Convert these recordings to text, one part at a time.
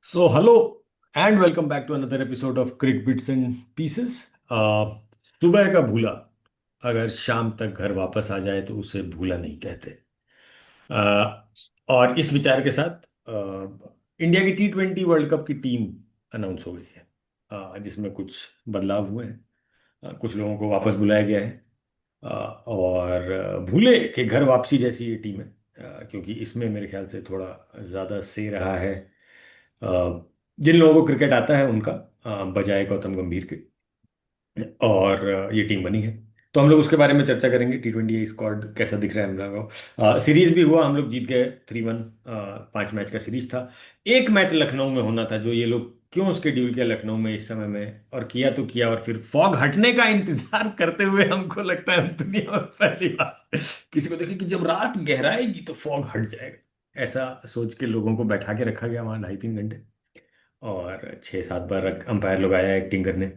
So, hello and welcome back to another episode of Crick Bits and Pieces. सुबह का भूला अगर शाम तक घर वापस आ जाए तो उसे भूला नहीं कहते। और इस विचार के साथ इंडिया की T20 वर्ल्ड कप की टीम अनाउंस हो गई है, जिसमें कुछ बदलाव हुए हैं। कुछ लोगों को वापस बुलाया गया है। और भूले कि घर वापसी जैसी ये टीम है, क्योंकि इसमें मेरे ख्याल से थोड़ा ज़्यादा से रहा है अ, जिन लोगों को क्रिकेट आता है उनका, बजाय गौतम गंभीर के। और ये टीम बनी है, तो हम लोग उसके बारे में चर्चा करेंगे। T20 स्क्वाड कैसा दिख रहा है हम लोगों को। सीरीज भी हुआ, हम लोग जीत गए 3-1। 5 मैच का सीरीज था। एक मैच लखनऊ में होना था, जो ये लोग क्यों शेड्यूल किया लखनऊ में इस समय में, और किया तो किया, और फिर फॉग हटने का इंतजार करते हुए हमको लगता है हम दुनिया में पहली बार किसी को देखे कि जब रात गहराएगी तो फॉग हट जाएगा, ऐसा सोच के लोगों को बैठा के रखा गया वहां 2.5-3 घंटे। और 6-7 बार अंपायर लोग आया एक्टिंग करने,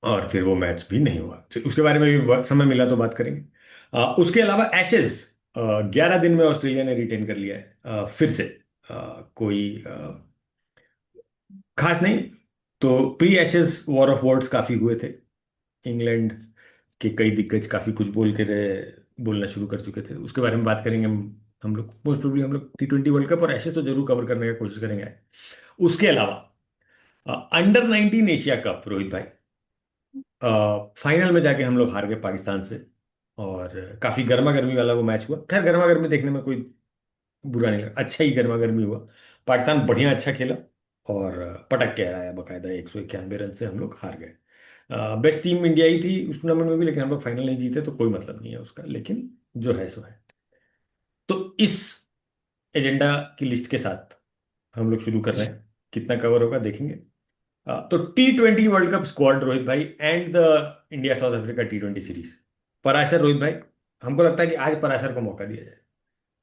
और फिर वो मैच भी नहीं हुआ। तो उसके बारे में भी समय मिला तो बात करेंगे। उसके अलावा एशेज 11 दिन में ऑस्ट्रेलिया ने रिटेन कर लिया है, फिर से। कोई खास नहीं। तो pre Ashes war of words काफी हुए थे। इंग्लैंड के कई दिग्गज काफी कुछ बोलना शुरू कर चुके थे। उसके बारे में बात करेंगे हम लोग मोस्ट प्रोबेबली हम लोग T20 वर्ल्ड कप और एशेज तो जरूर कवर करने की कोशिश करेंगे। उसके अलावा अंडर 19 एशिया कप, रोहित भाई, फाइनल में जाके हम लोग हार गए पाकिस्तान से। और काफी गर्मा गर्मी वाला वो मैच हुआ। खैर, गर्मा गर्मी देखने में कोई बुरा नहीं लगा, अच्छा ही गर्मा गर्मी हुआ। पाकिस्तान बढ़िया अच्छा खेला और पटक के आया बकायदा। 191 रन से हम लोग हार गए। बेस्ट टीम इंडिया ही थी उस टूर्नामेंट में भी, लेकिन हम लोग फाइनल नहीं जीते तो कोई मतलब नहीं है उसका, लेकिन जो है सो है। तो इस एजेंडा की लिस्ट के साथ हम लोग शुरू कर रहे हैं। कितना कवर होगा देखेंगे। तो T20 world cup squad, Rohit भाई, and the India south Africa T20 series. Parashar, Rohit भाई, हमको लगता है कि आज पराशर को मौका दिया जाए।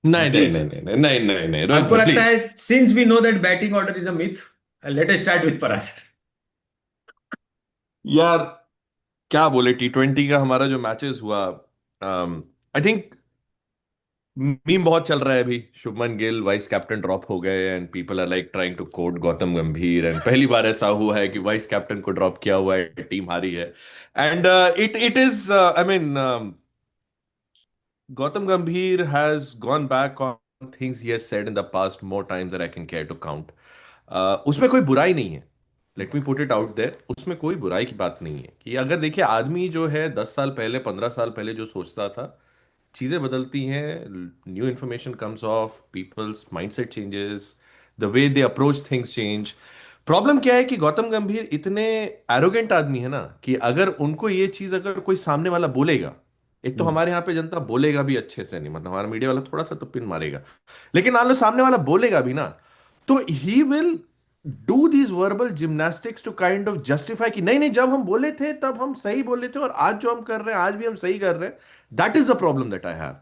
नहीं नहीं प्लीज। नहीं नहीं नहीं नहीं नहीं नहीं रोहित हमको भाई लगता प्लीज। है since we know that batting order is a myth, let us start with Parashar. यार क्या बोले T20 का हमारा जो मैचेस हुआ। आई थिंक मीम बहुत चल रहा है अभी, Shubman Gill vice captain drop हो गए and people are like trying to quote Gautam Gambhir, and पहली बार ऐसा हुआ है कि वाइस कैप्टन को ड्रॉप किया हुआ है, टीम हारी है। And it is I mean Gautam Gambhir has gone back on things he has said in the past more times than I can care to count. उसमें कोई बुराई नहीं है। Let me put it out there, उसमें कोई बुराई की बात नहीं है कि अगर देखिए आदमी जो है 10 साल पहले 15 साल पहले जो सोचता था, चीजें बदलती हैं। New information comes off, people's mindset changes, the way they approach things change. Problem क्या है कि गौतम गंभीर इतने एरोगेंट आदमी है ना कि अगर उनको ये चीज अगर कोई सामने वाला बोलेगा, एक तो हम्म। हमारे यहाँ पे जनता बोलेगा भी अच्छे से नहीं, मतलब हमारा मीडिया वाला थोड़ा सा तो पिन मारेगा, लेकिन मान लो सामने वाला बोलेगा भी ना, तो he will do these verbal gymnastics to kind of justify कि नहीं नहीं जब हम बोले थे तब हम सही बोले थे और आज जो हम कर रहे हैं आज भी हम सही कर रहे हैं। That is the problem that I have.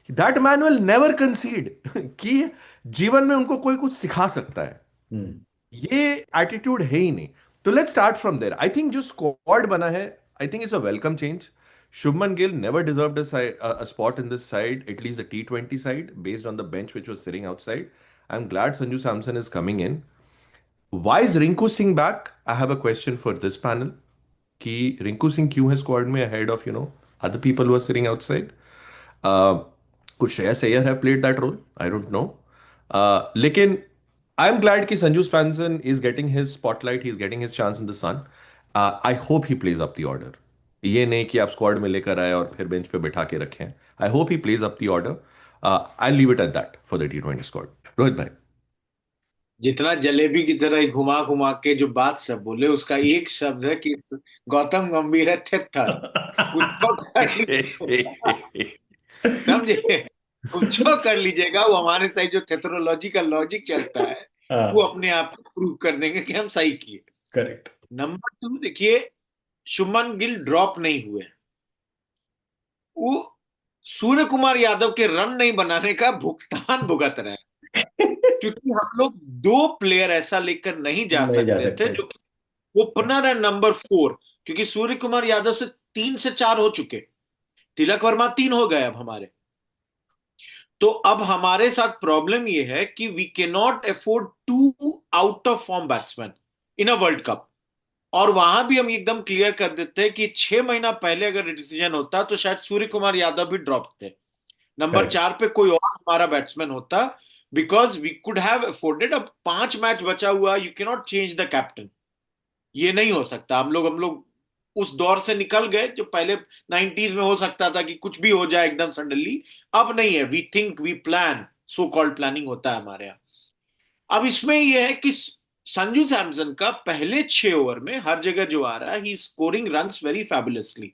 That man will never कंसीड कि जीवन में उनको कोई कुछ सिखा सकता है। हम्म। ये एटीट्यूड है ही नहीं। तो let's start from there. I think जो स्क्वाड बना है, I think it's a welcome change. Shubman Gill never deserved a spot in this side, at least the T20 side, based on the bench which was sitting outside. I'm glad Sanju Samson is coming in. Why is Rinku Singh back? I have a question for this panel. कि रिंकू सिंह क्यों है squad में ahead of other people who are sitting outside? Uh, could Shreyas Iyer have played that role? I don't know. लेकिन I'm glad कि Sanju Spanson is getting his spotlight, he's getting his chance in the sun. I hope he plays up the order. ये नहीं कि आप squad में लेकर आए और फिर बेंच पे बैठा के रखें। I hope he plays up the order. I leave it at that for the T20 squad. Rohit भाई। जितना जलेबी की तरह घुमा घुमा के जो बात सब बोले उसका एक शब्द है कि गौतम गंभीर है थित्तर। कुछ तो कर लीजिएगा। समझे? कुछ तो कर लीजिएगा, वो हमारे साइड जो थेथरोलॉजी का लॉजिक चलता है वो हाँ। अपने आप को प्रूव कर देंगे कि हम सही किए। करेक्ट। नंबर टू देखिए, शुभमन गिल ड्रॉप नहीं हुए। वो सूर्य कुमार यादव के रन नहीं बनाने का भुगतान भुगत रहे हैं। क्योंकि हम लोग दो प्लेयर ऐसा लेकर नहीं जा नहीं जा सकते थे सकते। जो ओपनर है नंबर 4। क्योंकि सूर्य कुमार यादव से 3 से 4 हो चुके, तिलक वर्मा 3 हो गए अब हमारे। तो अब हमारे साथ प्रॉब्लम ये है कि we can not afford to out of form batsman in a world cup. और वहां भी हम एकदम क्लियर कर देते हैं कि 6 महीना पहले अगर डिसीजन होता तो शायद सूर्य कुमार यादव भी ड्रॉप थे, नंबर करेक्ट। 4 पे कोई और हमारा बैट्समैन होता, because we could have afforded. अब 5 मैच बचा हुआ, you can not change the captain, ये नहीं हो सकता। हम लोग उस दौर से निकल गए जो पहले 90s में हो सकता था कि कुछ भी हो जाए एकदम सडनली। अब नहीं है, we think we plan, so called planning होता है हमारे यहाँ। अब इसमें यह है कि संजू सैमसन का पहले 6 ओवर में हर जगह जो आ रहा है, he scoring runs very fabulously.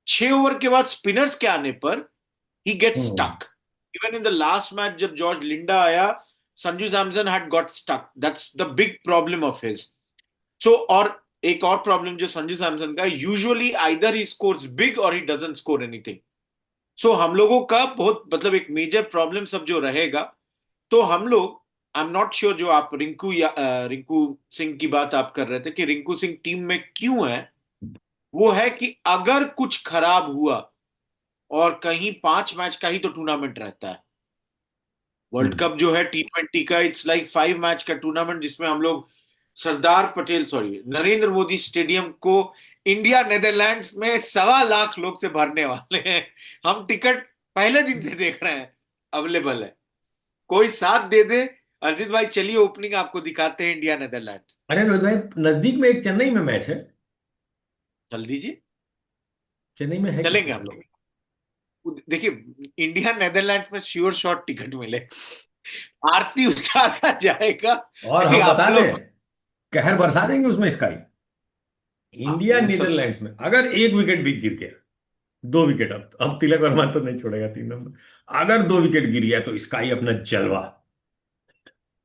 6 over के बाद स्पिनर्स के आने पर he gets hmm. stuck. Even in the last match, जब जॉर्ज लिंडा आया, Sanju Samson had got stuck. That's the big problem of his. So, और एक और प्रॉब्लम जो संजू सैमसन का, usually either he scores big और ही डजंट स्कोर एनीथिंग। सो हम लोगों का बहुत मतलब एक मेजर प्रॉब्लम सब जो रहेगा, तो हम लोग, आई एम नॉट श्योर, जो आप रिंकू सिंह की बात आप कर रहे थे कि रिंकू सिंह टीम में क्यों है, वो है कि अगर कुछ खराब हुआ, और कहीं 5 मैच का ही तो टूर्नामेंट रहता है। वर्ल्ड हम्म। कप जो है T20 का, इट्स लाइक 5 मैच का टूर्नामेंट, जिसमें हम लोग सरदार पटेल, सॉरी, नरेंद्र मोदी स्टेडियम को इंडिया नेदरलैंड्स में 1.25 लाख लोग से भरने वाले हैं। हम टिकट पहले दिन से देख रहे हैं, अवेलेबल है। कोई साथ दे दे, अरजीत भाई चलिए ओपनिंग आपको दिखाते हैं इंडिया नेदरलैंड। अरे रोहित भाई, नजदीक में एक चेन्नई में मैच है। चल दीजिए, चेन्नई में है किस चलेंगे दिन हम लोग? लोग। देखिए, इंडिया नेदरलैंड्स में श्योर शॉट टिकट मिले, आरती उतारा जाएगा और कि हम आप बता लोग। दें, कहर बरसा देंगे उसमें स्काई। इंडिया वो सब तो नीदरलैंड्स में अगर एक विकेट भी गिर गया, 2 विकेट, अब तिलक वर्मा तो नहीं छोड़ेगा 3 नंबर। अगर 2 विकेट गिर गया तो स्काई अपना जलवा,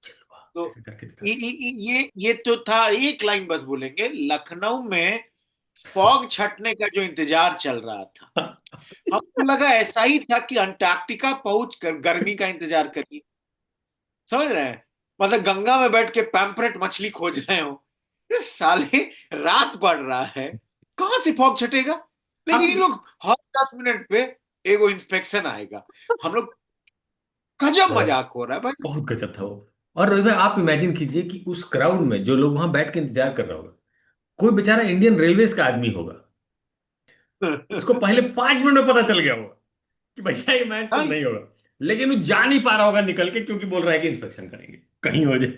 जलवा तो ऐसे करके दिखा देगा। ये तो था, एक लाइन बस बोलेंगे। लखनऊ में फॉग छटने का जो इंतजार चल रहा था, हमको लगा ऐसा ही था कि अंटार्कटिका पहुंच कर गर्मी का इंतजार करिए। समझ रहे हैं, मतलब गंगा में बैठ के पैम्परेट मछली खोज रहे हो। ये साले, रात पड़ रहा है, कहां से फॉग छटेगा? लेकिन ये अब लोग हर 10 मिनट पे एगो इंस्पेक्शन आएगा। हम लोग, गजब मजाक हो रहा है भाई। बहुत गजब था वो। और रोहित भाई, आप इमेजिन कीजिए कि उस क्राउड में जो लोग वहां बैठ के इंतजार कर रहा होगा, कोई बेचारा इंडियन रेलवेज का आदमी होगा, उसको पहले 5 मिनट में पता चल गया होगा कि भैया ये मैच तो हाँ, नहीं होगा, लेकिन वो जा नहीं पा रहा होगा निकल के, क्योंकि बोल रहा है कि इंस्पेक्शन करेंगे, कहीं हो जाए।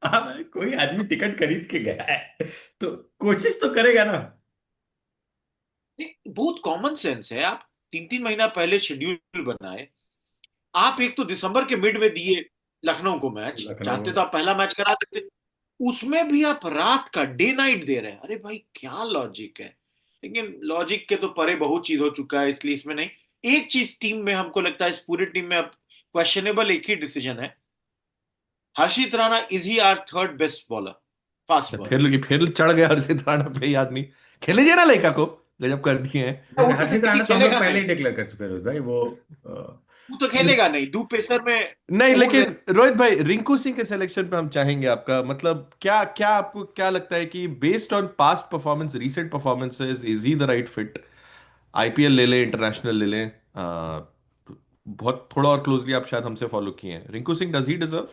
अब कोई आदमी टिकट खरीद के गया है तो कोशिश तो करेगा ना। बहुत कॉमन सेंस है। आप 3 3 महीना पहले शेड्यूल बनाए, आप एक तो दिसंबर के मिड में दिए लखनऊ को मैच, लखनऊ चाहते में तो आप पहला मैच करा देते, उसमें भी आप रात का डे नाइट दे रहे हैं। अरे भाई, क्या लॉजिक है? लेकिन लॉजिक के तो परे बहुत चीज हो चुका है, इसलिए इसमें नहीं। एक चीज टीम में हमको लगता है, इस पूरी टीम में अब क्वेश्चनेबल एक ही डिसीजन है, Harshit Rana, is he our third best bowler, fast bowler? फिर चढ़ गया हर्षित राणा पे ही आदमी। खेले जे ना लड़का को, गजब कर दिए हैं। नहीं नहीं, वो तो हर्षित राणा तो हम लोग खेलेगा पहले नहीं, ही डिक्लेयर कर चुके हैं रोहित भाई, वो वो तो सिर्फ। खेलेगा नहीं, दो पेसर में नहीं, वो लेकिन रोहित भाई, रिंकू सिंह के सिलेक्शन पे हम चाहेंगे आपका मतलब क्या क्या आपको क्या लगता है कि based on past performance, recent performances, is he the right fit? IPL ले लें, इंटरनेशनल ले लें, बहुत थोड़ा और क्लोजली आप शायद हमसे फॉलो किए हैं। Rinku Singh, does he deserve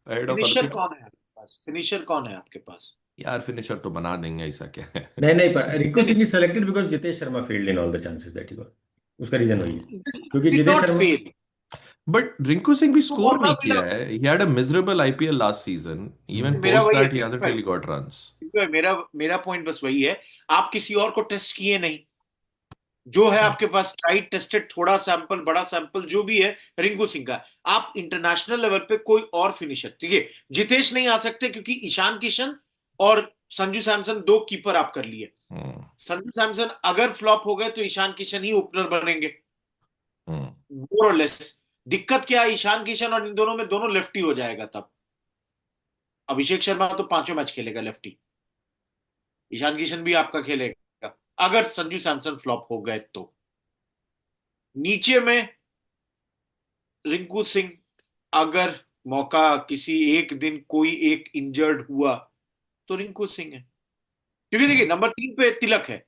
ahead of other finisher people? कौन है आपके पास? फिनिशर कौन है आपके पास? यार फिनिशर तो बना देंगे, ऐसा क्या नहीं है। नहीं, पर रिंकू नहीं Singh is selected because Jitesh Sharma failed in all the chances that he got. उसका रीजन वही है, नहीं, क्योंकि did Jitesh not Sharma. Fail. But Rinku Singh भी तो स्कोर मौका नहीं मिला। किया है। He had a miserable IPL last season, even मेरा पोस्ट वही है, that he hasn't really got runs. मेरा मेरा पॉइंट बस वही है। आप किसी और को टेस्ट किए नहीं, जो है आपके पास ट्राइड टेस्टेड, थोड़ा सैंपल, बड़ा सैंपल जो भी है, रिंकू सिंह का। आप इंटरनेशनल लेवल पे कोई और फिनिशर, ठीक है, जितेश नहीं आ सकते क्योंकि ईशान किशन और संजू सैमसन दो कीपर आप कर लिए। हम्म। संजू सैमसन अगर फ्लॉप हो गए तो ईशान किशन ही ओपनर बनेंगे, हम्म। मोर और लेस। दिक्कत क्या है, ईशान किशन और इन दोनों में, दोनों लेफ्टी हो जाएगा तब। अभिषेक शर्मा तो 5 मैच खेलेगा लेफ्टी, ईशान किशन भी आपका खेलेगा अगर संजू सैमसन फ्लॉप हो गए तो। नीचे में रिंकू सिंह, अगर मौका किसी एक दिन कोई एक इंजर्ड हुआ तो रिंकू सिंह है। क्योंकि देखिए, नंबर 3 पे तिलक है,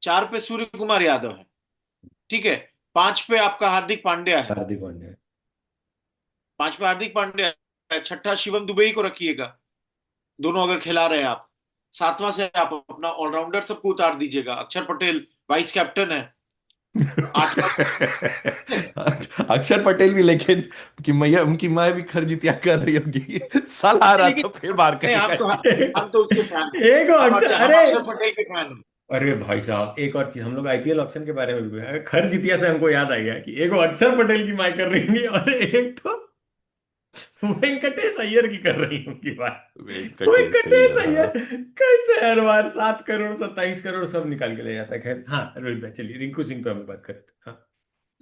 4 पे सूर्य कुमार यादव है, ठीक है, 5 पे आपका हार्दिक पांड्या है, हार्दिक पांड्या। पांचवा हार्दिक पांड्या है, छठा शिवम दुबे को रखिएगा, दोनों अगर खिला रहे हैं आप। सातवां से आप अपना ऑलराउंडर सबको उतार दीजिएगा, अक्षर पटेल वाइस कैप्टन है। आठवां अक्षर पटेल भी, लेकिन कि मैया उनकी माँ भी खरजितिया कर रही होगी, साल आ रहा लेकिन तो फिर बार नहीं, करेगा ऐसी। हम तो उसके फैन हैं। एक और अक्षर, हम अरे अक्षर पटेल के फैन हैं। अरे भाई साहब, एक और चीज, हम लोग आईपीएल ऑप्शन के बारे में भी खर जितिया से हमको याद आ गया कि एक वो अक्षर पटेल की माई कर रही होंगी और एक तो वेंकटेश अय्यर की कर रही होंगी बात। वेंकटेश वेंकटेश अय्यर, हाँ। अय्यर कैसे हर बार 7 करोड़ 27 करोड़ सब निकाल के ले जाता है। खैर हाँ रोहित भाई, चलिए रिंकू सिंह पे हम बात करते हैं। हाँ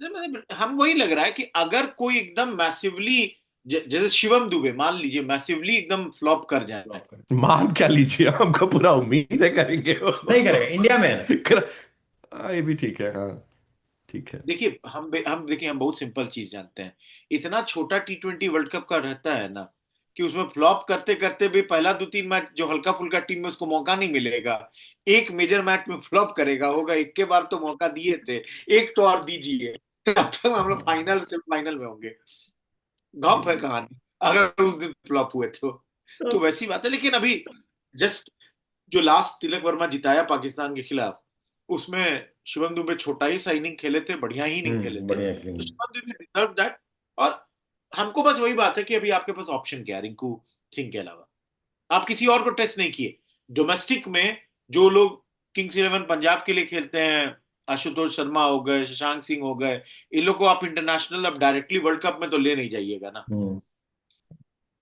मतलब हम वही लग रहा है कि अगर कोई एकदम मैसिवली, जैसे शिवम दुबे मान लीजिए मैसिवली एकदम फ्लॉप कर जाए। फ्लॉप कर, मान क्या लीजिए, हमको पूरा उम्मीद है करेंगे वो। नहीं करेगा, इंडिया में है ना। हाँ, ये भी ठीक है, हाँ ठीक है। देखिए हम देखिए, हम बहुत सिंपल चीज जानते हैं। इतना छोटा T20 वर्ल्ड कप का रहता है ना, कि उसमें फ्लॉप करते करते भी पहला 2-3 मैच जो हल्का फुल्का टीम में उसको मौका नहीं मिलेगा, एक मेजर मैच में फ्लॉप करेगा, होगा एक के बार तो मौका दिए थे, एक तो और दीजिए। तब तक हम लोग फाइनल सेमीफाइनल में होंगे। गप है कहानी, अगर उस दिन फ्लॉप हुए तो वैसी बात है। लेकिन अभी जस्ट जो लास्ट तिलक वर्मा जिताया पाकिस्तान के खिलाफ, उसमें शिवम दुबे छोटा ही सा इनिंग खेले थे, बढ़िया ही इनिंग खेले थे, बढ़िया तो खेलेंगे। Shivam Dubey deserve that. और हमको बस वही बात है कि अभी आपके पास ऑप्शन क्या है रिंकू सिंह के अलावा? आप किसी और को टेस्ट नहीं किए डोमेस्टिक में। जो लोग किंग्स इलेवन पंजाब के लिए खेलते हैं, आशुतोष शर्मा हो गए, शशांक सिंह हो गए, इन लोग को आप इंटरनेशनल अब डायरेक्टली वर्ल्ड कप में तो ले नहीं जाइएगा ना। हम्म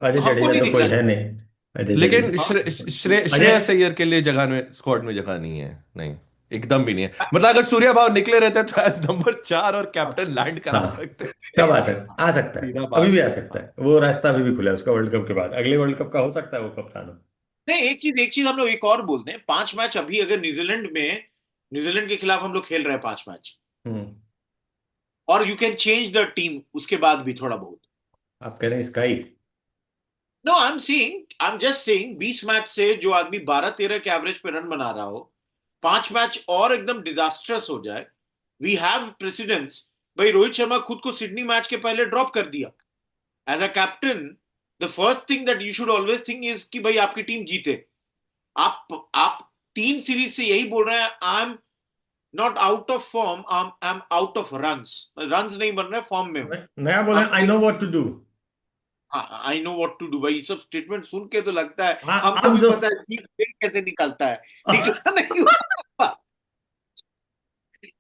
अजय हमको जडेजा नहीं तो दिख कोई रहा है नहीं। अजय लेकिन जडेजा, श्रेयस अजय, अय्यर के लिए जगह में, स्क्वाड में जगह नहीं है, नहीं, एकदम भी नहीं है। मतलब अगर सूर्या भाव निकले रहते तो एज नंबर 4 और कैप्टन लैंड करा हाँ सकते तब थे। आ सकता है, सीधा अभी बात भी है। आ सकता है, वो रास्ता अभी भी खुला है उसका, वर्ल्ड कप के बाद अगले वर्ल्ड कप का हो सकता है वो कप्तान हो। नहीं, एक चीज हम लोग एक और बोलते हैं, 5 मैच अभी अगर न्यूजीलैंड के खिलाफ हम लोग खेल रहे हैं 5 मैच, हम्म और you can change the team उसके बाद भी थोड़ा बहुत। आप कह रहे हैं Sky? No, I am just saying 20 match से जो आदमी 12-13 के एवरेज पे रन बना रहा हो, 5 मैच और एकदम डिजास्टर्स हो जाए, वी हैव प्रेसिडेंस। भाई रोहित शर्मा खुद को सिडनी मैच के पहले ड्रॉप कर दिया as a captain. The first thing that you should always think is कि भाई आपकी टीम जीते। आप 3 सीरीज से यही बोल रहे हैं, I am not out of form, I am out of runs. Runs नहीं बन रहे, फॉर्म में हूं। नया बोले, आप I know what to do. I know what to do, भाई सब स्टेटमेंट सुन के तो लगता है आई हमको एम भी पता जस्ट है कि रैंक कैसे निकलता है। निकला नहीं हुआ,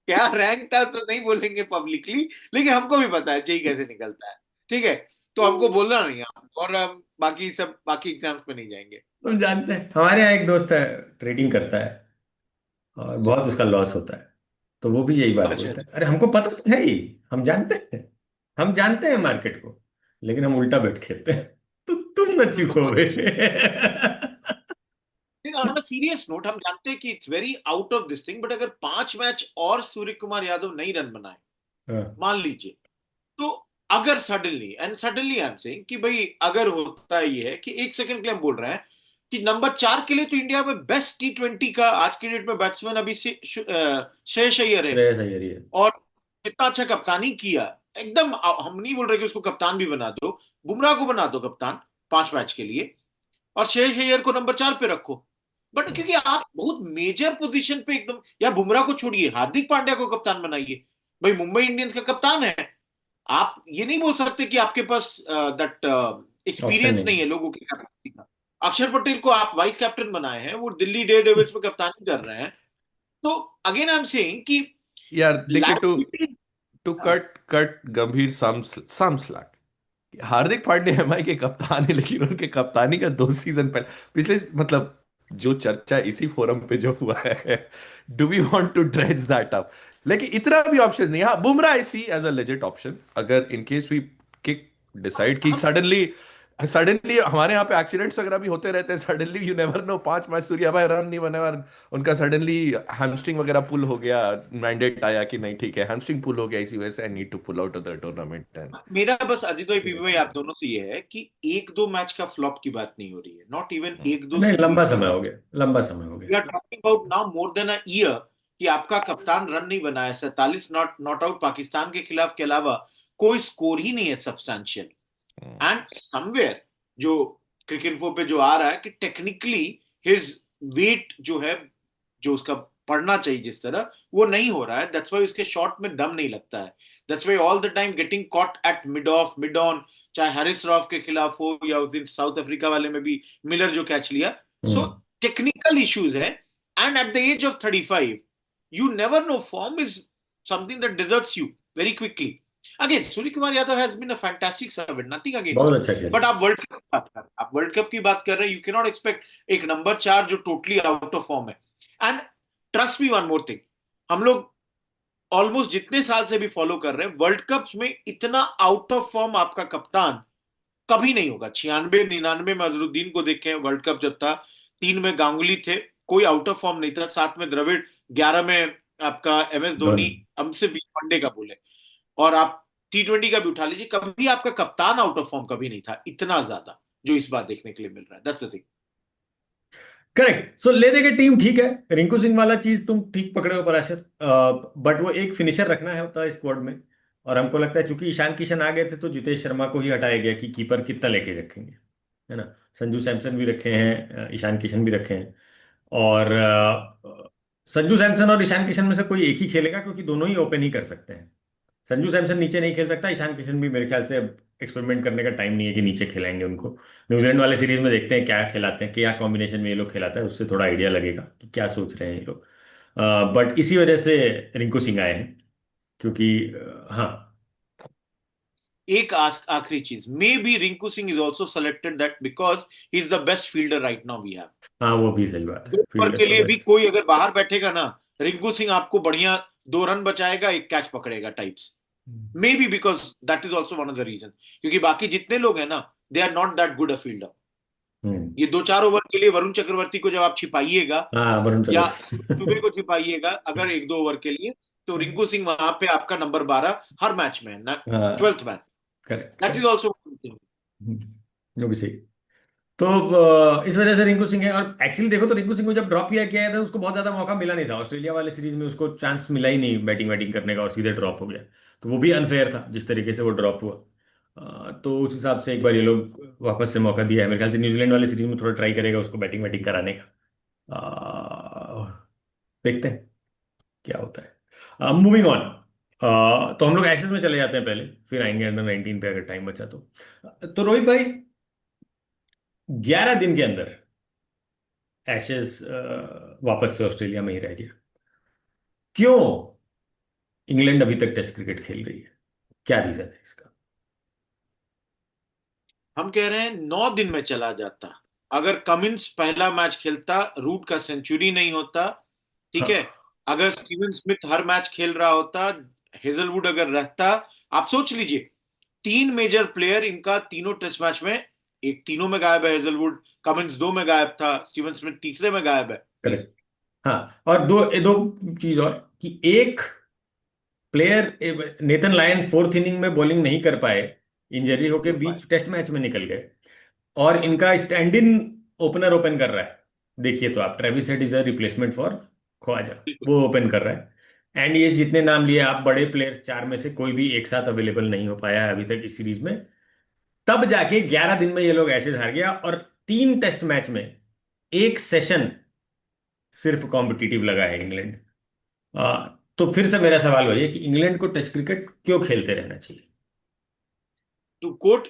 क्या रैंक था तो नहीं बोलेंगे पब्लिकली, लेकिन हमको भी पता है जी कैसे निकलता है। ठीक है, तो हमको बोलना नहीं है, और हम बाकी एग्जाम्स में नहीं जाएंगे। हम जानते हैं, हमारे यहाँ एक दोस्त है, ट्रेडिंग करता है और अच्छा बहुत उसका लॉस होता है, तो वो भी यही बात अच्छा बोलता अच्छा। है, अरे हमको पता तो है ही, हम जानते हैं, हम जानते हैं मार्केट को, लेकिन हम उल्टा बेट खेलते हैं। तो तुम न चूको बे। ऑन अ सीरियस नोट, हम जानते हैं कि it's very out of this thing, but अगर 5 मैच और सूर्य कुमार यादव नहीं रन बनाए, हाँ, मान लीजिए, तो अगर सडनली आई एम सेइंग कि भाई अगर होता ये है कि 1 सेकंड के लिए हम बोल रहे हैं कि नंबर 4 के लिए तो इंडिया में बेस्ट T20 का आज की डेट में बैट्समैन अभी से श्रेयस अय्यर है। श्रेयस अय्यर ही है। और इतना अच्छा कप्तानी किया, एकदम हम नहीं बोल रहे कि उसको कप्तान भी बना दो, बुमराह को बना दो कप्तान 5 मैच के लिए, और श्रेयस अय्यर को नंबर 4 पे रखो। बट हाँ, क्योंकि आप बहुत मेजर पोजीशन पे एकदम, या बुमराह को छोड़िए, हार्दिक पांड्या को कप्तान बनाइए, भाई मुंबई इंडियंस का कप्तान है। आप ये नहीं बोल सकते कि आपके पास दैट ऑप्शन एक्सपीरियंस नहीं। नहीं है लोगों की कैप्टनसी का। अक्षर पटेल को आप वाइस कैप्टन बनाए हैं, वो दिल्ली डेयर डेविल्स में कप्तानी कर रहे हैं। तो अगेन आई एम सेइंग कि यार देखिए, to liability. To cut cut Gambhir some slack, Hardik Pandya MI के कप्तान है, लेकिन उनके कप्तानी का 2 सीजन पहले, पिछले मतलब जो चर्चा इसी फोरम पे जो हुआ है, do we want to dredge that up? लेकिन इतना भी ऑप्शन नहीं। हाँ, Bumrah I see as a legit option, अगर in case we kick decide कि हम सडनली सडनली हमारे यहाँ पे एक्सीडेंट्स वगैरह भी होते रहते हैं, suddenly you never know, 5 match Surya भाई रन नहीं बने और उनका सडनली हैमस्ट्रिंग वगैरह पुल हो गया, मैंडेट आया कि नहीं ठीक है हैमस्ट्रिंग पुल हो गया, इसी वजह से I need to pull out of the tournament and मेरा बस अजीत भाई, पीपी भाई, आप दोनों से ये है कि 1-2 मैच का फ्लॉप की बात नहीं हो रही है, नॉट इवन एक दो नहीं, लंबा सीरीज की समय हो बात। गया, लंबा समय हो गया। We are talking about now more than a year, कि आपका कप्तान रन नहीं बना है, 47 नॉट नॉट आउट पाकिस्तान के खिलाफ के अलावा कोई स्कोर ही नहीं है सब्सटैंशियल। एंड समवेयर जो क्रिकेट पे जो आ रहा है कि टेक्निकली हिज वेट जो है, जो उसका पढ़ना चाहिए जिस तरह, वो नहीं हो रहा है। दैट्स वाई उसके शॉट में दम नहीं लगता है। That's why all the time getting caught at mid off, mid on, चाहे हैरिस रॉफ के खिलाफ हो या उस दिन साउथ अफ्रीका वाले में भी मिलर जो कैच लिया। सो टेक्निकल इश्यूज है। And at the age of 35 you never know, form is something that deserts you very quickly. Again, Surya Kumar Yadav has been a fantastic servant, nothing against बहुत him. अच्छा खेल But आप world cup की बात कर रहे हैं, आप वर्ल्ड कप की बात कर रहे हैं, यू कैनॉट एक्सपेक्ट एक नंबर 4 जो टोटली आउट ऑफ फॉर्म है। And trust me one more thing, हम लोग ऑलमोस्ट जितने साल से भी फॉलो कर रहे हैं, वर्ल्ड कप में इतना आउट ऑफ फॉर्म आपका कप्तान कभी नहीं होगा। 96-99 में अजरुद्दीन को देखें, वर्ल्ड कप जब था, 3 में गांगुली थे, कोई आउट ऑफ फॉर्म नहीं था, 7 में द्रविड़, 11 में आपका MS धोनी, हमसे भी वनडे का बोले, और आप T20 का भी उठा लीजिए, कभी आपका कप्तान आउट ऑफ फॉर्म कभी नहीं था इतना ज्यादा जो इस बार देखने के लिए मिल रहा है। That's the thing. करेक्ट। सो ले दे के टीम ठीक है, रिंकू सिंह वाला चीज तुम ठीक पकड़े हो पराशर, बट वो एक फिनिशर रखना है होता है स्क्वाड में। और हमको लगता है चूंकि ईशान किशन आ गए थे तो जितेश शर्मा को ही हटाया गया कि कीपर कितना लेके रखेंगे, है ना। संजू सैमसन भी रखे हैं, ईशान किशन भी रखे हैं। और संजू सैमसन और ईशान किशन में से कोई एक ही खेलेगा क्योंकि दोनों ही ओपन ही कर सकते हैं। संजू सैमसन नीचे नहीं खेल सकता, ईशान किशन भी मेरे ख्याल से अब एक्सपेरिमेंट करने का टाइम नहीं है कि नीचे खिलाएंगे उनको। न्यूजीलैंड वाले सीरीज में देखते हैं क्या खिलाते हैं, क्या कॉम्बिनेशन में ये लोग खिलाता है, उससे थोड़ा आइडिया लगेगा कि क्या सोच रहे हैं ये लोग। बट इसी वजह से रिंकू सिंह आए हैं क्योंकि हाँ। एक आखिरी चीज, maybe Rinku Singh is also selected that because he is the best fielder right now we have. हाँ वो भी सही बात है, 2 ओवर फील्डर के तो लिए भी बेस्ट। कोई अगर बाहर बैठेगा ना, रिंकू सिंह आपको बढ़िया 2 रन बचाएगा, एक कैच पकड़ेगा types. Maybe because that is also one of the reason, क्योंकि बाकी जितने लोग हैं ना, they are not that good a fielder. Hmm. ये 2-4 ओवर के लिए वरुण चक्रवर्ती को जब आप छिपाइएगा, हाँ वरुण या चक्रवर्ती। दुबे को छिपाइएगा अगर 1-2 ओवर के लिए, तो रिंकू सिंह वहां पे आपका नंबर 12 हर मैच में है ना, हाँ 12th match. Correct that is correct. Also. वो भी सही। तो इस वजह से रिंकू सिंह है। और एक्चुअली देखो तो रिंकू सिंह को जब ड्रॉप किया गया था उसको बहुत ज्यादा मौका मिला नहीं था, ऑस्ट्रेलिया वाले सीरीज में उसको चांस मिला ही नहीं बैटिंग वैटिंग करने का और सीधे ड्रॉप हो गया। तो वो भी अनफेयर था जिस तरीके से वो ड्रॉप हुआ। तो उस हिसाब से एक बार ये लोग वापस से मौका दिया है, मेरे ख्याल से न्यूजीलैंड वाले सीरीज में थोड़ा ट्राई करेगा उसको बैटिंग वैटिंग कराने का। देखते हैं क्या होता है। Moving on. तो हम लोग एशेज में चले जाते हैं पहले, फिर आएंगे अंडर 19 पे अगर टाइम बचा तो रोहित भाई 11 दिन के अंदर एशेज वापस से ऑस्ट्रेलिया में ही रह गया। क्यों इंग्लैंड अभी तक टेस्ट क्रिकेट खेल रही है, क्या रीजन है इसका? हम कह रहे हैं 9 दिन में चला जाता, अगर कमिंस पहला मैच खेलता, रूट का सेंचुरी नहीं होता, ठीक हाँ है, अगर स्टीवन स्मिथ हर मैच खेल रहा होता, हेजलवुड अगर रहता, आप सोच लीजिए 3 मेजर प्लेयर इनका तीनों टेस्ट मैच में, एक तीनों में गायब है हेजलवुड, कमिंस 2 में गायब था, स्टीवन स्मिथ तीसरे में गायब है। प्लीज। करेक्ट। हाँ और दो दो चीज और कि एक player Nathan Lyon fourth inning में बॉलिंग नहीं कर पाए, इंजरी होके बीच टेस्ट मैच में निकल गए। और इनका स्टैंड इन ओपनर ओपन कर रहा है, देखिए तो आप, Travis Head is a replacement for Khawaja, बिल्कुल। वो ओपन कर रहा है। एंड ये जितने नाम लिए आप बड़े प्लेयर्स, 4 में से कोई भी एक साथ अवेलेबल नहीं हो पाया है अभी तक इस सीरीज में। तब जाके 11 दिन में ये लोग ऐसे हार गया, और 3 टेस्ट मैच में एक सेशन सिर्फ कॉम्पिटिटिव लगा है इंग्लैंड। तो फिर से मेरा सवाल वही है कि इंग्लैंड को टेस्ट क्रिकेट क्यों खेलते रहना चाहिए? टू कोट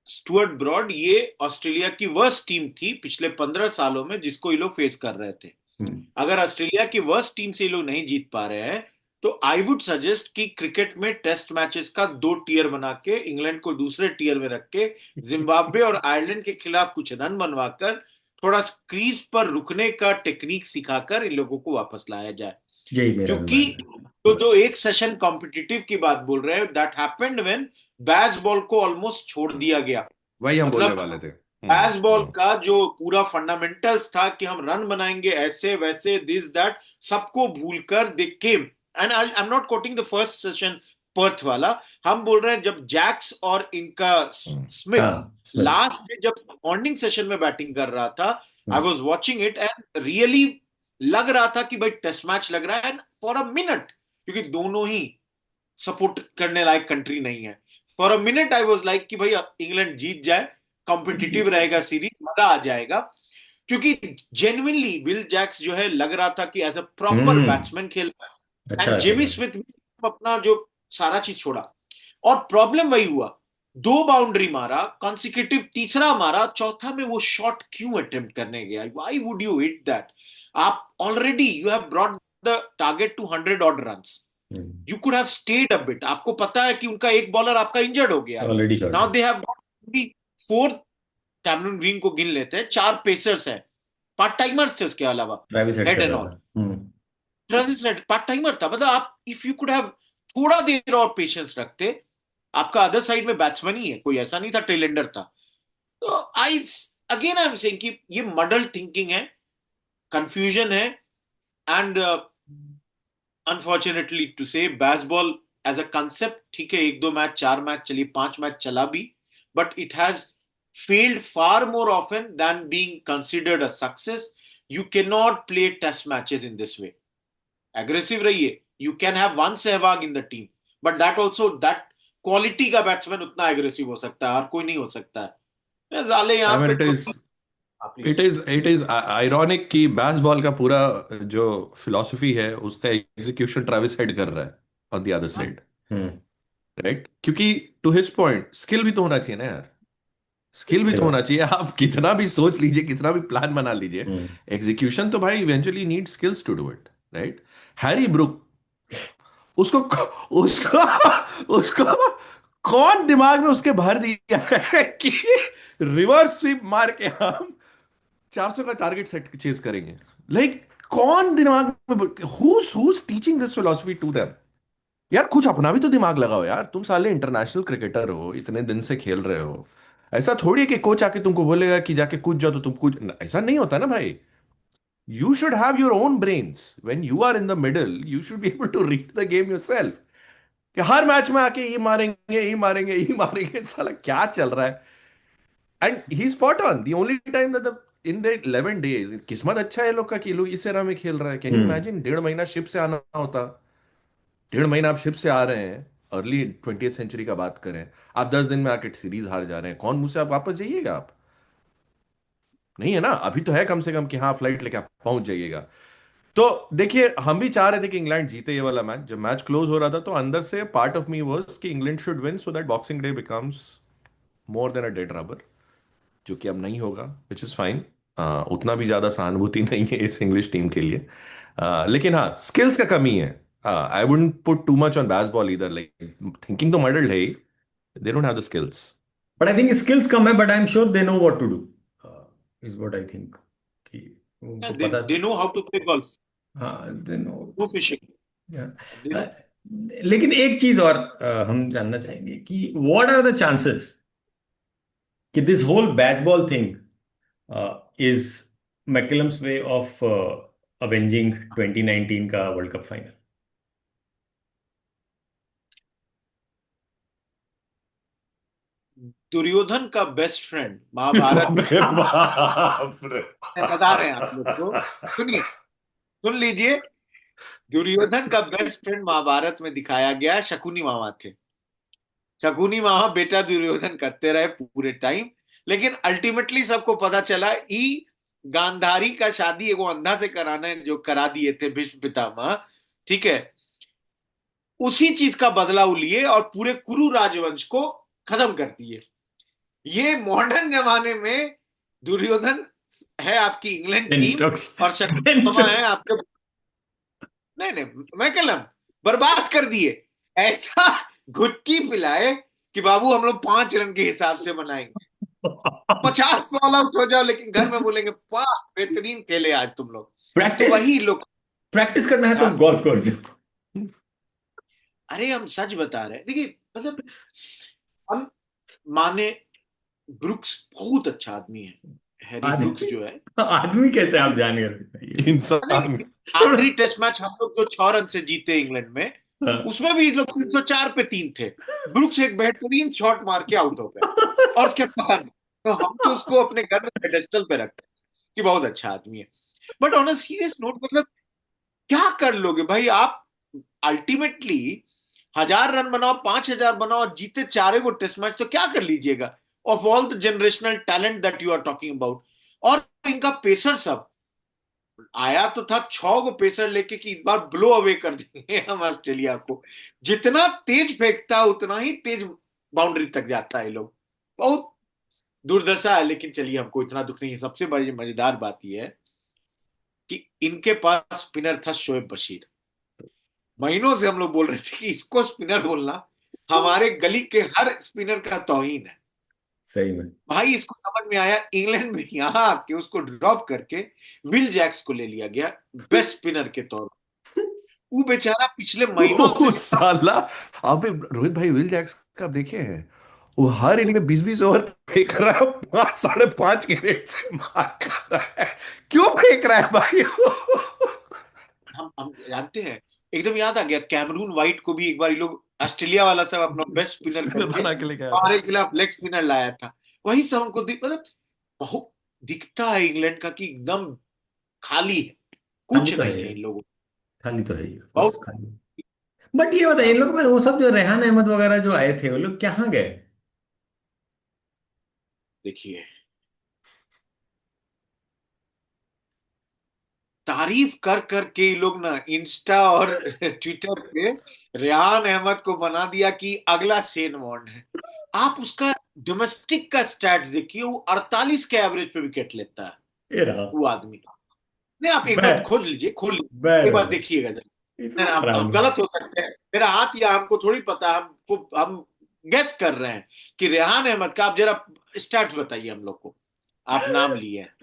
स्टुअर्ट ब्रॉड, ये ऑस्ट्रेलिया की वर्स्ट टीम थी पिछले 15 सालों में जिसको ये लोग फेस कर रहे थे। हम्म। अगर ऑस्ट्रेलिया की वर्स्ट टीम से ये लोग नहीं जीत पा रहे हैं, तो आई वुड सजेस्ट कि क्रिकेट में टेस्ट मैचेस का 2 टियर बना के इंग्लैंड को दूसरे टियर में रख के जिम्बाब्वे और आयरलैंड के खिलाफ कुछ रन बनवाकर, थोड़ा क्रीज पर रुकने का टेक्निक सिखाकर इन लोगों को वापस लाया जाए। यही मेरा भी क्योंकि मानना है। तो जो एक सेशन कॉम्पिटिटिव की बात बोल रहे हैं, that happened when Bazball को ऑलमोस्ट छोड़ दिया गया। वही हम बोलने मतलब वाले थे। बैस बॉल का जो पूरा फंडामेंटल्स था कि हम रन बनाएंगे ऐसे वैसे, दिस दैट, सबको भूलकर they came. And I am not quoting the first session Perth वाला, हम बोल रहे हैं जब जैक्स और इनका स्मिथ हाँ स्मिथ। लास्ट में जब मॉर्निंग सेशन में बैटिंग कर रहा था, I hmm. Was watching it and really लग रहा था कि भाई टेस्ट मैच लग रहा है। एंड फॉर अ मिनट, क्योंकि दोनों ही सपोर्ट करने लायक कंट्री नहीं है, for a minute I was like कि भाई इंग्लैंड जीत जाए, कॉम्पिटिटिव रहेगा सीरीज, मजा आ जाएगा। क्योंकि जेन्युइनली विल जैक्स जो है लग रहा था कि as a proper hmm. Batsman खेल रहा है, अच्छा एंड अच्छा जेमी था। स्मिथ अपना जो सारा चीज छोड़ा। और प्रॉब्लम वही हुआ, दो बाउंड्री मारा कॉन्सिक्यूटिव, तीसरा मारा, चौथा में वो शॉट क्यों अटेम्प्ट करने गया? Why would you hit that? आप already you have brought the target to 100 odd runs, hmm. You could have stayed a bit. आपको पता है कि उनका एक बॉलर आपका इंजर्ड हो गया है। ऑलरेडी शॉट नाउ है। They have four, Cameron Green को गिन लेते हैं, चार पेसर्स है, पार्ट टाइमर्स थे उसके अलावा, ट्रेविस हेड हेड कर एंड रहा ऑल। था। हम्म। ट्रेविस हेड पार्ट टाइमर था, मतलब आप इफ यू कुड हैव थोड़ा देर और पेशेंस रखते, आपका अदर साइड में बैट्समैन ही है, कोई ऐसा नहीं था टेलेंडर था। तो I again I am saying कि ये मॉडल थिंकिंग है, कंफ्यूजन है, एंड अनफॉर्चुनेटली टू से बेसबॉल एज अ कंसेप्ट ठीक है, एक दो मैच, चार मैच चली, पांच मैच चला भी, but it has failed far more often than being considered a success. You cannot play test matches in this way. Aggressive रहिए, you can have one Sehwag in the team, but that also that quality का batsman उतना aggressive हो सकता है, हर कोई नहीं हो सकता है। जाले आई यहाँ मीन पे इट खुद। इज हाँ it please. Is it is ironic कि बेसबॉल का पूरा जो फिलॉसफी है उसका एग्जीक्यूशन ट्रेविस हेड कर रहा है on the other side, hmm. Right? क्योंकि टू हिज पॉइंट स्किल भी तो होना चाहिए ना यार, स्किल भी सही तो बात। होना चाहिए। आप कितना भी सोच लीजिए, कितना भी प्लान बना लीजिए, हम्म। एग्जीक्यूशन तो भाई eventually need skills to do it, right? Harry Brook, उसको उसको उसको कौन दिमाग में उसके भर दिया है कि रिवर्स स्वीप मार के हम 400 का टारगेट सेट चेज करेंगे? लाइक कौन दिमाग में, who's teaching this philosophy to them? यार कुछ अपना भी तो दिमाग लगाओ यार, तुम साले इंटरनेशनल क्रिकेटर हो, इतने दिन से खेल रहे हो। ऐसा थोड़ी है कि कोच आके तुमको बोलेगा कि जाके कूद जाओ तो तुम कूद, ऐसा नहीं होता ना भाई। You should have your own brains when you are in the middle, you should be able to read the game yourself. कि हर मैच में आके ये मारेंगे, ये मारेंगे, ये मारेंगे, साला क्या चल रहा है? And he spot on the only time that the in the 11 days, किस्मत अच्छा है लोग का कि लोग इस एरा में खेल रहा है। Can you hmm. इमेजिन 1.5 महीना शिप से आना होता, 1.5 महीना आप शिप से आ रहे हैं, अर्ली 20th सेंचुरी का बात करें, आप 10 दिन में आके सीरीज हार जा रहे हैं, कौन मुंह से आप वापस जाइएगा? आप नहीं है ना, अभी तो है कम से कम कि हाँ फ्लाइट लेके आप पहुंच जाइएगा। तो देखिए, हम भी चाह रहे थे कि इंग्लैंड जीते ये वाला मैच। जब मैच क्लोज हो रहा था तो अंदर से पार्ट ऑफ मी वाज कि England should win so that boxing day becomes more than a dead rubber, जो कि अब नहीं होगा, विच इज फाइन। उतना भी ज्यादा सहानुभूति नहीं है इस इंग्लिश टीम के लिए। लेकिन हाँ, स्किल्स का कमी है। I wouldn't put too much on Bazball इधर, लाइक थिंकिंग तो मॉडल है ही, they don't have the skills. But I think skills कम है, but I am sure they know what to do, is what I think, कि उनको पता। They know how to play golf, हाँ they know. No fishing, they know. लेकिन एक चीज और हम जानना चाहेंगे कि व्हाट आर द चांसेस कि this whole Bazball thing is McCullum's way of avenging 2019 का वर्ल्ड कप फाइनल। दुर्योधन का बेस्ट फ्रेंड महाभारत बाप में, रे बाप रे। बता रहे हैं आप लोग को, सुनिए, सुन लीजिए। दुर्योधन का बेस्ट फ्रेंड महाभारत में दिखाया गया शकुनी मामा थे। शकुनी मामा बेटा दुर्योधन करते रहे पूरे टाइम, लेकिन अल्टीमेटली सबको पता चला ई गांधारी का शादी एगो अंधा से कराने जो करा दिए थे भीष्म पितामह, ठीक है, उसी चीज का बदला वो लिए और पूरे कुरु राजवंश को खत्म कर दिए। ये मॉडर्न जमाने में दुर्योधन है आपकी इंग्लैंड बेन टीम, स्टोक्स। और शकुनी बेन मामा है स्टोक्स। आपके, नहीं नहीं मैकलम, बर्बाद कर दिए। ऐसा घुट्टी पिलाए कि बाबू हम लोग 5 रन के हिसाब से बनाएंगे, 50 पे ऑल आउट हो जाओ, लेकिन घर में बोलेंगे वाह बेहतरीन खेले आज तुम लोग। तो प्रैक्टिस, वही लोग। प्रैक्टिस करना है तो हाँ, गोल्फ कोर्स जाओ। अरे हम सच बता रहे हैं, देखिए मतलब हम माने ब्रुक्स बहुत अच्छा आदमी है, हैरी ब्रुक्स आदमी, जो है। आदमी कैसे आप जान गए? इंसान। नहीं, आखिरी टेस्ट मैच हम लोग जो 6 रन से जीते इंग्लैंड में, हाँ। उसमें भी लोग 304 पे 3 थे, ब्रुक्स एक बेहतरीन शॉट मार के आउट हो गए, और उसके बाद तो हम तो उसको अपने घर में पेडेस्टल पे रखते हैं कि बहुत अच्छा आदमी है। But on a serious note, मतलब क्या कर लोगे भाई आप? अल्टीमेटली 1000 रन बनाओ, 5000 बनाओ, जीते चारे को टेस्ट मैच, तो क्या कर लीजिएगा? Of all the generational talent that you are talking about. और इनका पेसर सब आया तो था 6 को पेसर लेके कि इस बार ब्लो अवे कर देंगे हम ऑस्ट्रेलिया को। जितना तेज फेंकता है उतना ही तेज बाउंड्री तक जाता है ये लोग। बहुत दुर्दशा है, लेकिन चलिए हमको इतना दुख नहीं है। सबसे बड़ी मजेदार बात यह है कि इनके पास स्पिनर था शोएब बशीर। महीनों से हम लोग बोल रहे थे कि इसको स्पिनर बोलना हमारे गली के हर स्पिनर का तौहीन है। सही में। भाई इसको समझ में आया, इंग्लैंड में यहाँ आके उसको ड्रॉप करके विल जैक्स को ले लिया गया बेस्ट स्पिनर के तौर पर। वो बेचारा पिछले महीनों से ओ साला, आपने रोहित भाई विल जैक्स का आप देखे हैं? वो हर इनिंग में 20-20 ओवर फेंक रहा है, 5 5.5 के रेट से मार कर रहा है। क्यों फेंक रहा है भाई वो? हम जानते हैं। एकदम याद आ गया, कैमरून वाइट को भी एक बार ये लोग ऑस्ट्रेलिया वाला सब अपना बेस्ट स्पिनर स्पिनर करके बना के लेके आया था। हमारे खिलाफ लेग स्पिनर लाया था। वही सब हमको मतलब बहुत दिखता है इंग्लैंड का कि एकदम खाली है, खाली कुछ तो है नहीं ही। है इन लोगों को। खाली तो है ही, बस बहुत खाली। बट ये बताइए, इन लोग में वो सब जो रेहान अहमद वगैरह जो आए थे, वो लोग कहाँ गए? देखिए, तारीफ कर करके ये लोग ना इंस्टा और ट्विटर पे रेहान अहमद को बना दिया कि अगला शेन वॉर्न है। आप उसका डोमेस्टिक का स्टैट्स देखिए, वो 48 के एवरेज पे विकेट लेता है ये रहा। वो आदमी। नहीं, आप एक बै बार खोज लीजिए, खोल बै लीजिए, एक बै बार बै। देखिएगा जरा। नहीं, इतना हम खराब है। गलत हो सकते हैं, मेरा हाथ या हमको थोड़ी पता है, हमको हम गेस कर रहे हैं कि रेहान अहमद का। आप जरा स्टैट्स बताइए हम लोग को, आप नाम लिए हैं,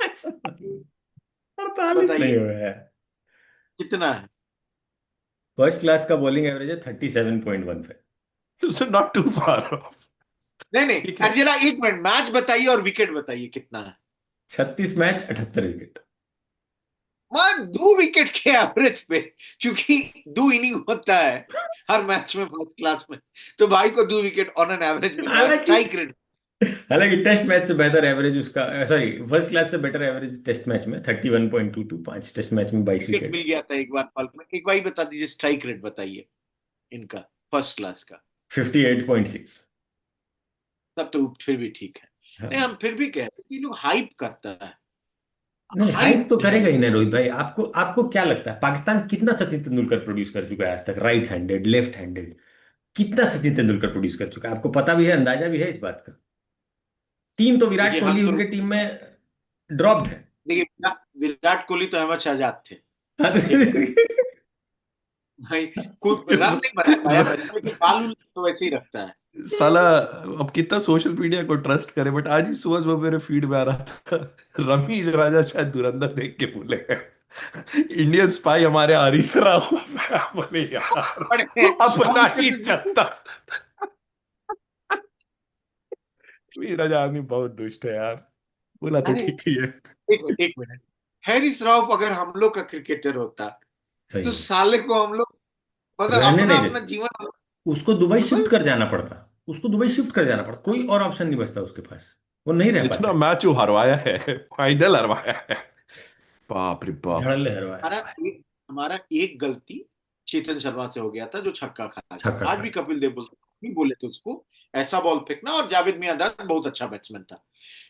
ऐसा नहीं। 48 नहीं बताइए हुआ है। कितना है। फर्स्ट क्लास का बॉलिंग एवरेज है 37.15। So not too far off. नहीं नहीं, ठीक है। अजला एक मिनट, मैच बताइए और विकेट बताइए कितना है। 36 मैच 78 विकेट। वहां 2 विकेट के एवरेज पे, क्योंकि 2 इनिंग होता है हर मैच में फर्स्ट क्लास में, तो भाई को 2 विकेट ऑन एन एवरेज मिल रहा है। हालांकि स्ट्राइक रेट हालांकि टेस्ट मैच से बेहतर एवरेज उसका, सॉरी, फर्स्ट क्लास से बेटर एवरेज टेस्ट मैच में 31.22, 5 टेस्ट मैच में 22 विकेट। मिल गया था एक बार फल्क में। एक बार ही बता दीजिए स्ट्राइक रेट बताइए इनका फर्स्ट क्लास का। 58.6। तब तो फिर भी ठीक है। नहीं, हाँ। हम फिर भी कहते हैं कि लोग हाइप करता है। नहीं, हाइप हाइप तो है। करेगा ही ना रोहित भाई। आपको आपको क्या लगता है, पाकिस्तान कितना सचिन तेंदुलकर प्रोड्यूस कर चुका है आज तक? राइट हैंडेड, लेफ्ट हैंडेड, कितना सचिन तेंदुलकर प्रोड्यूस कर चुका है? आपको पता भी है, अंदाजा भी है इस बात का। 3 तो विराट देखिए हम कोहली तो, उनके टीम में ड्रॉप्ड है। देखिए विराट कोहली तो अहमद शहजाद थे। हाँ, एक बार भाई कुछ रन नहीं बना पाया र- वैसे, लेकिन बाल तो वैसे ही रखता है। साला, अब कितना सोशल मीडिया को ट्रस्ट करे, बट आज ही सुबह सुबह मेरे फीड में आ रहा था, रमीज राजा शायद धुरंधर देख के भूले गए। इंडियन स्पाई हमारे हरीश राव। बोले यार, बड़े अपना हम ही चलता। वीरा आदमी बहुत दुष्ट है यार। बोला तो अरे ठीक ही है। एक मिनट, हैरिस राव अगर हम लोग का क्रिकेटर होता सही तो में। साले को हम लोग मतलब रहने अपना नहीं अपना देते। जीवन उसको दुबई शिफ्ट मतलब। कर जाना पड़ता। उसको दुबई शिफ्ट कर जाना पड़ता, कोई और ऑप्शन नहीं बचता उसके पास। वो नहीं रह पाता जितना है। मैच वो हरवाया है, फाइनल हरवाया है। बाप रे बाप। धड़ल्ले हरवाया हमारा भाई। हमारा एक गलती चेतन शर्मा से हो गया था, जो छक्का खा गया। छक्का आज खा भी गया। कपिल देव भी बोले थे उसको ऐसा बॉल फेंकना, और जावेद मियांदाद बहुत अच्छा बैट्समैन था।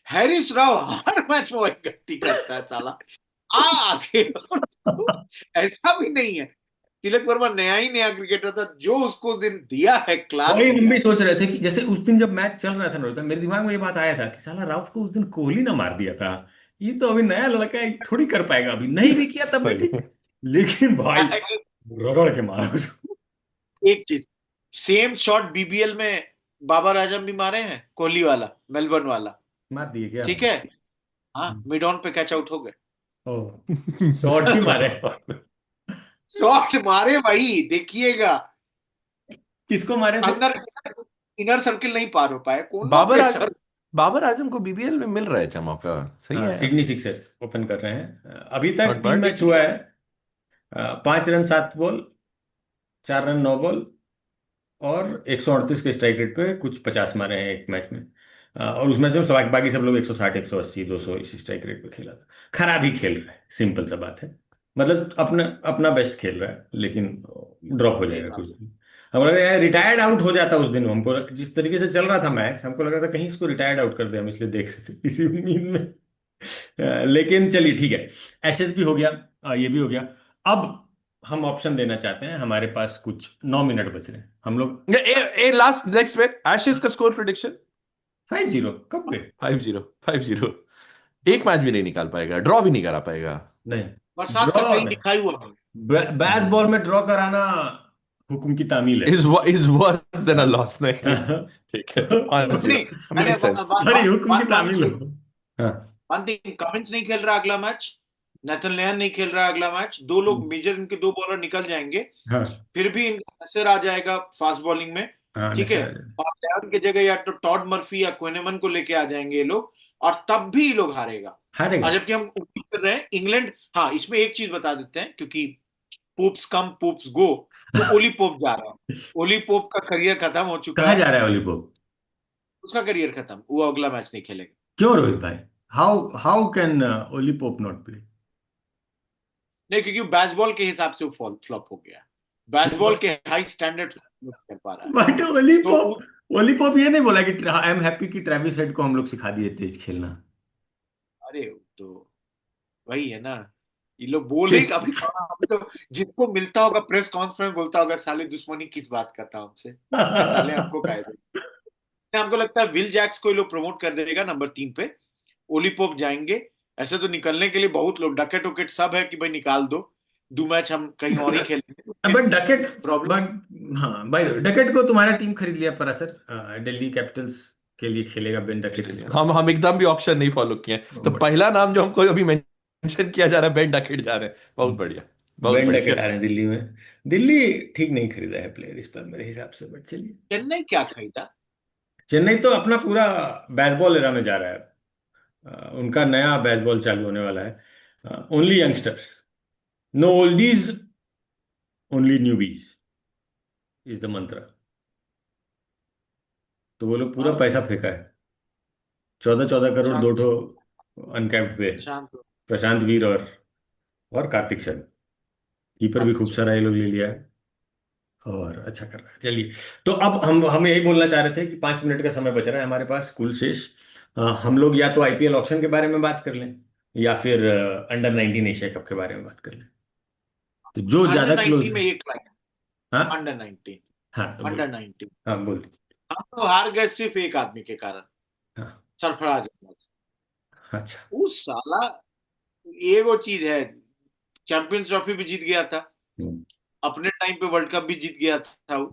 हैरिस राव हर मैच में वही गलती करता है साला। आ आगे ऐसा भी नहीं है, तिलक वर्मा नया ही नया क्रिकेटर था, जो उसको उस दिन दिया है, क्लास वही हम दिया भी है। सोच रहे थे कि जैसे उस दिन जब मैच चल रहा था ना, मेरे दिमाग में ये बात आया था कि साला राउफ को उस दिन कोहली ना मार दिया था। ये तो अभी नया लड़का है, थोड़ी कर पाएगा। अभी नहीं भी किया तब भी सही ठीक, में। लेकिन भाई एक रगड़ के मारा उसको। एक चीज, सेम शॉट बीबीएल में बाबर आजम भी मारे हैं, कोहली वाला, मेलबर्न वाला। मार दिए क्या? ठीक है, हाँ, मिड ऑन पे कैच आउट हो गए। ओ, शॉट ही मारे। शॉट मारे भाई, देखिएगा। किसको मारे थे? अंदर इनर सर्किल नहीं पार हो पाए, कोनो बाबर के आज सर। बाबर आजम को बीबीएल में मिल रहा है चमक। सही हाँ, है यार। सिडनी सिक्सर्स ओपन कर रहे हैं। अभी तक नॉट 3 मैच बैड। हुआ है। 5 रन 7 बॉल, 4 रन 9 बॉल, और 138 के स्ट्राइक रेट पे कुछ 50 मारे हैं एक मैच में। और उस मैच में बाकी सब लोग 160, 180, 200 इसी स्ट्राइक रेट पे खेला था। खराब ही खेल रहा है, सिंपल सा बात है। मतलब अपना अपना बेस्ट खेल रहा है, लेकिन ड्रॉप हो मेरे जाएगा हिसाब कुछ से। दिन। हमको लगा यार रिटायर्ड आउट हो जाता उस दिन, हमको जिस तरीके से चल रहा था मैच हमको लग रहा था कहीं इसको रिटायर्ड आउट कर दे, हम इसलिए देख रहे थे इसी उम्मीद में। लेकिन चलिए ठीक है, एशेज भी हो गया, ये भी हो गया। अब हम ऑप्शन देना चाहते हैं, हमारे पास कुछ 9 मिनट बच रहे हैं हम लोग। ए लास्ट नेक्स्ट पे एशेज का स्कोर प्रिडिक्शन। 5-0 कब पे? 5-0, 5-0। एक मैच भी नहीं निकाल पाएगा, ड्रॉ भी नहीं करा पाएगा। नहीं बरसात का ड्रॉ कहीं नहीं, दिखा ही हुआ नहीं। बैस बॉल में ड्रॉ कराना हुक्म की तामील है। Is worse than a loss, नहीं? ठीक है, तो 5-0 नहीं, मैंने मेक सेंस। सॉरी, हुक्म की वन तामील हो। हाँ। वन थिंग, कमिंस नहीं खेल रहा अगला मैच, नेथन लियन नहीं खेल रहा अगला मैच, दो लोग मेजर इनके दो बॉलर निकल जाएंगे, हाँ। फिर भी इनका नसर आ जाएगा फास्ट बॉलिंग में। हाँ ठीक है, नशा आ जाए। और लियन की जगह या तो टॉड मर्फी या क्विनेमन को लेके आ जाएंगे ये लोग, और तब भी ये लोग हारेगा। हारेगा। और जबकि हम उम्मीद कर रहे हैं इंग्लैंड, हाँ इसमें एक चीज बता देते हैं, क्योंकि पोप्स कम पोप्स गो, तो ओली पोप जा रहा है। ओली पोप का करियर खत्म हो चुका कहाँ है, जा रहा है ओली पोप? उसका करियर खत्म, वो अगला मैच नहीं खेलेगा। क्यों रोहित भाई? How how can Ollie Pope not play? नहीं, क्योंकि बेसबॉल के हिसाब से वो फ्लॉप हो गया, बेसबॉल के हाई स्टैंडर्ड कर पा रहा है। बट ओली तो पोप, ओली पोप ये नहीं बोला कि आई एम हैप्पी कि ट्रेविस हेड को हम लोग सिखा दिए तेज खेलना। अरे तो वही है ना, ये लोग बोलेगा अभी तो जिसको मिलता होगा प्रेस कॉन्फ्रेंस बोलता होगा साले दुश्मनी किस बात का था हमसे, साले हमको काहे दे। हमको लगता है विल जैक्स को ये लोग प्रमोट कर देगा नंबर 3 पे, ओली पोप जाएंगे। ऐसे तो निकलने के लिए बहुत लोग डकेट उकेट सब है कि भाई निकाल दो मैच हम कहीं और ही खेलेंगे। But Duckett, problem. बट हाँ भाई डकेट को तुम्हारा टीम खरीद लिया परासर, दिल्ली कैपिटल्स के लिए खेलेगा बेन डकेट इस बार। हम एकदम भी ऑप्शन नहीं फॉलो किए हैं, तो पहला नाम जो हमको अभी मेंशन किया जा रहा है, बेन डकेट जा रहे हैं। बहुत बढ़िया, बहुत बेन बढ़िया। डकेट आ रहे हैं दिल्ली में। दिल्ली ठीक नहीं खरीदा है प्लेयर इस पर मेरे हिसाब से, बट चलिए। चेन्नई क्या खरीदा? चेन्नई तो अपना पूरा बेसबॉल एरा में जा रहा है, उनका नया बेसबॉल चालू होने वाला है। Only youngsters, no oldies, only newbies is the mantra. तो वो लोग पूरा हाँ, पैसा फेंका है, 14-14 करोड़, दो प्रशांत, ठो अनकैप्ड पे। प्रशांत। प्रशांत वीर और कार्तिक शर्मा, कीपर भी खूब अच्छा, सारा ये लोग ले लिया है और अच्छा कर रहा है। चलिए, तो अब हम यही बोलना चाह रहे थे कि 5 मिनट का समय बच रहा है हमारे पास कुल शेष। हम लोग या तो आईपीएल ऑक्शन के बारे में बात कर लें या फिर अंडर 19 एशिया कप के बारे में बात कर लें, तो जो अंडर ज्यादा क्लोज 19 में है। एक लाइन, हाँ। अंडर 19, हाँ तो बोल। अंडर 19 हाँ बोल। हम तो हार गए सिर्फ एक आदमी के कारण, हाँ। सरफराज अहमद। अच्छा। उस साला, ये वो चीज है, चैंपियंस ट्रॉफी भी जीत गया था, हम्म, अपने टाइम पे वर्ल्ड कप भी जीत गया था वो,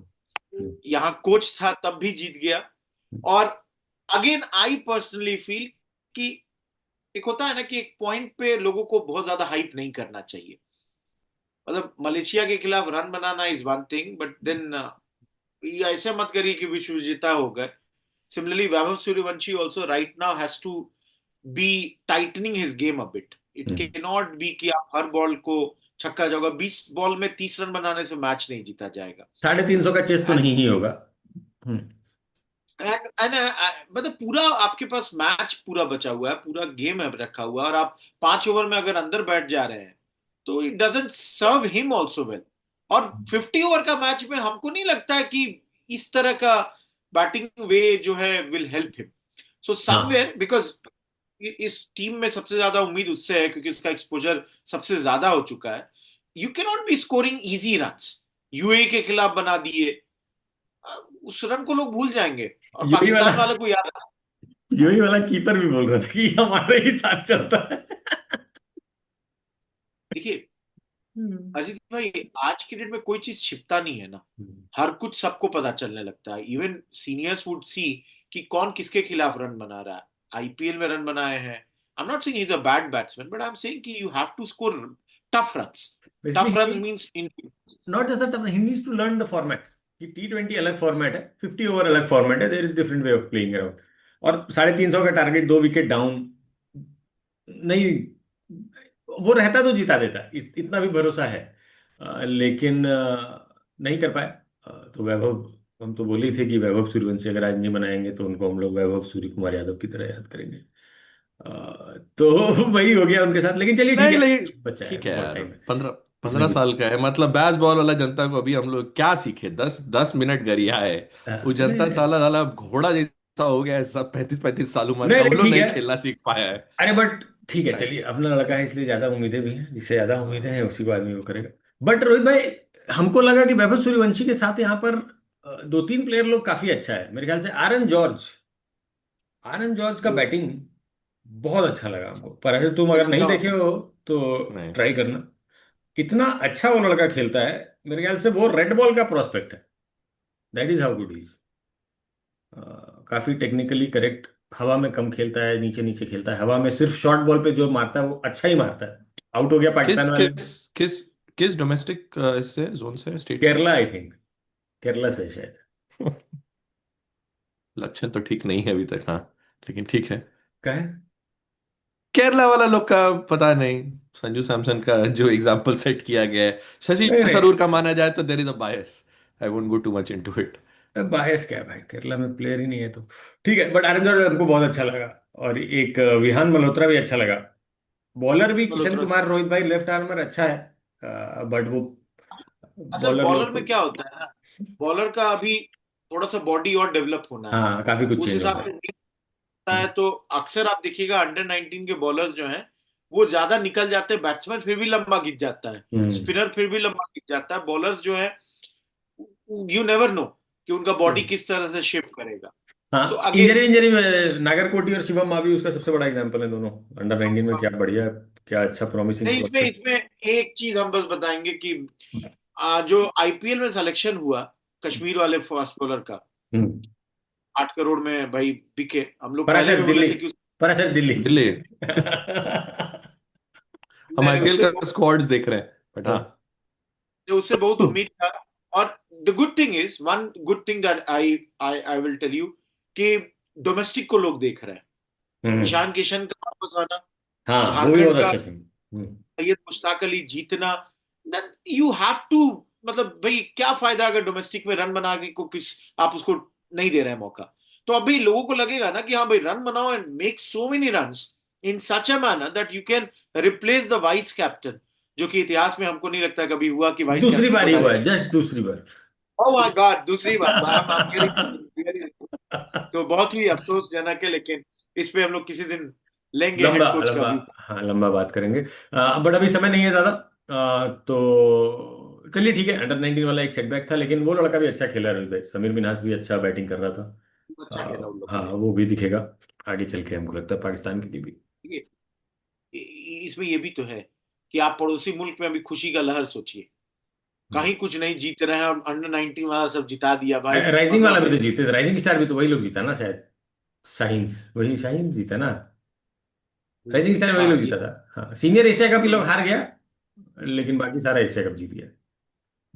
हम्म, यहाँ कोच था तब भी जीत गया। और अगेन आई पर्सनली फील कि एक होता है ना कि एक पॉइंट पे लोगों को बहुत ज्यादा हाइप नहीं करना चाहिए। मतलब मलेशिया के खिलाफ रन बनाना is one thing, but then ऐसे मत करिए कि विश्व विजेता हो गए। Similarly Vaibhav Suryavanshi also right now has to be tightening his game a bit. It hmm. Can not be कि आप हर बॉल को छक्का जाओगा, 20 बॉल में 30 रन बनाने से मैच नहीं जीता जाएगा। 350 का चेस तो एंड नहीं ही होगा। हम्म। एंड मतलब पूरा आपके पास मैच पूरा बचा हुआ है, पूरा गेम है रखा हुआ है, और आप 5 ओवर में अगर अंदर बैठ जा रहे हैं तो it doesn't serve him also well. और 50 ओवर का मैच में हमको नहीं लगता है कि इस तरह का बैटिंग वे जो है विल हेल्प हिम। सो हाँ। समवेयर बिकॉज इस टीम में सबसे ज्यादा उम्मीद उससे है क्योंकि इसका एक्सपोजर सबसे ज्यादा हो चुका है। You can not B scoring easy runs, UAE के खिलाफ बना दिए, उस रन को लोग भूल जाएंगे और यूही वाला, पाकिस्तान वाले को याद। यूही वाला कीपर भी बोल रहा था कि हमारे ही साथ चलता है। देखिए हम्म। अजीत भाई, आज की डेट में कोई चीज छिपता नहीं है ना, हम्म। हर कुछ सबको पता चलने लगता है। इवन सीनियर्स वुड सी कि कौन किसके खिलाफ रन बना रहा है। आईपीएल में रन बनाए हैं, I am not saying he is a bad batsman, but I am saying कि you have to score tough runs. Basically tough ही, run means in. Not just that, he needs to learn the format कि T20 अलग format है, 50 over अलग format है, there is different way of playing around. और 350 का target, 2 wicket down नहीं, वो रहता तो जिता देता, इतना भी भरोसा है। लेकिन नहीं कर पाए। तो वैभव, हम तो बोले ही थे कि वैभव सूर्यवंशी अगर आज नहीं बनाएंगे तो उनको हम लोग वैभव सूर्य कुमार यादव की तरह याद करेंगे। तो वही हो गया उनके साथ, लेकिन चलिए ठीक नहीं है, लेकिन बच्चा है, ठीक है बहुत यार, टाइम है। 15 15 साल का है, मतलब बैस बॉल वाला जनता को अभी हम लोग क्या सीखे, 10 10 मिनट गरिया है। वो नहीं जनता नहीं साला साला घोड़ा जैसा हो गया है, सब 35 35 साल उम्र नहीं का, वो नहीं, लोग ठीक नहीं है। खेलना सीख पाया है। अरे बट ठीक है, Right. चलिए अपना लड़का है इसलिए ज्यादा उम्मीदें भी हैं, जिससे ज्यादा उम्मीदें हैं उसी को आदमी वो करेगा। बट रोहित भाई, हमको लगा कि वैभव सूर्यवंशी के साथ यहाँ पर दो तीन प्लेयर लोग काफी अच्छा है मेरे ख्याल से। आरन जॉर्ज का बैटिंग बहुत अच्छा लगा हमको, पर अगर तुम अगर नहीं श्रीलंका देखे वाला। हो तो नहीं। ट्राई करना। इतना अच्छा वो लड़का खेलता है, मेरे ख्याल से वो रेड बॉल का प्रोस्पेक्ट है। That is how good is. काफी टेक्निकली करेक्ट। हवा में कम खेलता है, नीचे नीचे खेलता है, हवा में सिर्फ शॉर्ट बॉल पे जो मारता है वो अच्छा ही मारता है। आउट हो गया किस पाकिस्तान वाले। किस किस किस डोमेस्टिक इससे जोन से, स्टेट से? केरला आई थिंक, केरला से शायद। लक्षण तो ठीक नहीं है अभी तक, हाँ, लेकिन ठीक है। क्या है? केरला वाला लोग का पता नहीं। संजू सैमसन का जो एग्जाम्पल सेट किया गया है, शशि नहीं नहीं, थरूर का माना जाए तो there is a bias. I won't go too much into it. Bias क्या है भाई, केरला में प्लेयर ही नहीं है तो। ठीक है, बट आरन जॉर्ज हमको बहुत अच्छा लगा। और एक विहान मल्होत्रा भी अच्छा लगा। बॉलर भी किशन मल्होत्रा। कुमार, रोहित भाई लेफ्ट आर्मर अच्छा है, बट वो असल बॉलर बॉलर लोग को। में क्या होता है ना, बॉलर का अभी थोड़ा सा बॉडी और डेवलप होना है। हाँ, काफी कुछ उस चेंज हिसाब होगा। से नहीं होता है, तो अक्सर आप देखिएगा अंडर 19 के बॉलर्स जो हैं वो ज्यादा निकल जाते हैं, बैट्समैन फिर भी लंबा खिंच जाता है, हम्म स्पिनर फिर भी लंबा खिंच जाता है, बॉलर्स जो है यू नेवर नो कि उनका बॉडी हम्म। किस तरह से शेप करेगा। तो हाँ, अगेन, इंजरी इंजरी में नागरकोटी और शिवम मावी उसका सबसे बड़ा एग्जांपल है। दोनों अंडर 19 में क्या बढ़िया, क्या अच्छा प्रॉमिसिंग नहीं इसमें प्रोस्पेक्ट। इसमें एक चीज हम बस बताएंगे कि जो आईपीएल में सिलेक्शन हुआ कश्मीर वाले फास्ट बॉलर का, हम्म। 8 करोड़ में भाई बिके, हम लोग पहले पराशर भी बोले दिल्ली, थे कि पराशर दिल्ली। दिल्ली। हम मैंने आईपीएल उससे का स्क्वाड्स देख रहे हैं, बट हाँ। उससे बहुत उम्मीद था। और the good thing is, one good thing that I I I will tell you कि डोमेस्टिक को लोग देख रहे हैं। हम्म। ईशान किशन का वापस आना, हाँ, वो भी झारखंड बहुत का अच्छा सीन। सैयद मुश्ताक अली जीतना, यू हैव टू, मतलब भाई क्या फायदा अगर डोमेस्टिक में रन बना के को किस आप उसको नहीं दे रहे हैं मौका। तो अभी लोगों को लगेगा ना कि हाँ भाई रन बनाओ and make so many runs in such a manner that you can replace the vice captain, जो कि इतिहास में हमको नहीं लगता कभी हुआ कि वाइस दूसरी कैप्टन बार को ही हुआ है, डायरेक्ट। जस्ट दूसरी बार। ओह माय गॉड, दूसरी बार I'm really- तो बहुत ही अफसोसजनक है, लेकिन इस पे हम लोग किसी दिन लेंगे लंबा हेड कोच का लंबा, व्यू। हाँ लंबा बात करेंगे। बट अभी समय नहीं है ज्यादा। तो चलिए ठीक है, अंडर 19 वाला एक सेटबैक था, लेकिन वो लड़का भी अच्छा खेला है रोहित भाई। समीर मिन्हास भी अच्छा बैटिंग कर रहा था। अच्छा खेला उन लोग हाँ, ने। वो भी दिखेगा आगे चल के, हमको लगता है पाकिस्तान के लिए भी। ठीक है, इसमें ये भी तो है कि आप पड़ोसी मुल्क में अभी खुशी का लहर सोचिए, कहीं कुछ नहीं जीत रहे हैं और अंडर 19 वाला सब जिता दिया भाई। राइजिंग मजा वाला भी तो भाई। जीते, राइजिंग स्टार भी तो वही लोग जीता ना शायद। शाहीन्स, वही शाहीन जीता ना। राइजिंग स्टार वही हाँ लोग जी। जीता था। हाँ, सीनियर एशिया कप ये लोग वही। हार गया, लेकिन बाकी सारा एशिया कप जीत गया।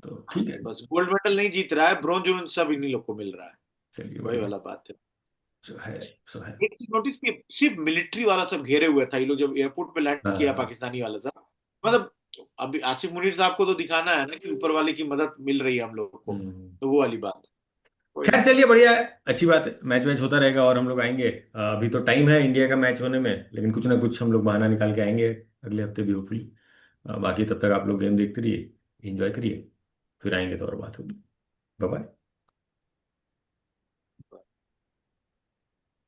तो हाँ, ठीक है। बस गोल्ड मेडल नहीं जीत रहा है, ब्रॉन्ज उन सब इन्हीं लोग को मिल रहा है। चलिए वही बढ़िया। वाला बात है। जो है सो है। एक चीज नोटिस की, सिर्फ मिलिट्री वाला सब घेरे हुए था ये लोग जब एयरपोर्ट पे लैंड किया, हाँ। पाकिस्तानी वाला सब, मतलब अभी आसिफ मुनीर साहब को तो दिखाना है ना कि ऊपर वाले की मदद मिल रही है हम लोग को, हम्म। तो वो वाली बात है। कोई खैर नहीं। चलिए बढ़िया है, अच्छी बात है। मैच वैच होता रहेगा और हम लोग आएंगे। अभी तो टाइम है इंडिया का मैच होने में, लेकिन कुछ ना कुछ हम लोग बहाना निकाल के आएंगे अगले हफ्ते भी होपफुली। बाकी तब तक आप लोग गेम देखते रहिए, एंजॉय करिए, फिर आएंगे तो और बात होगी। Bye bye.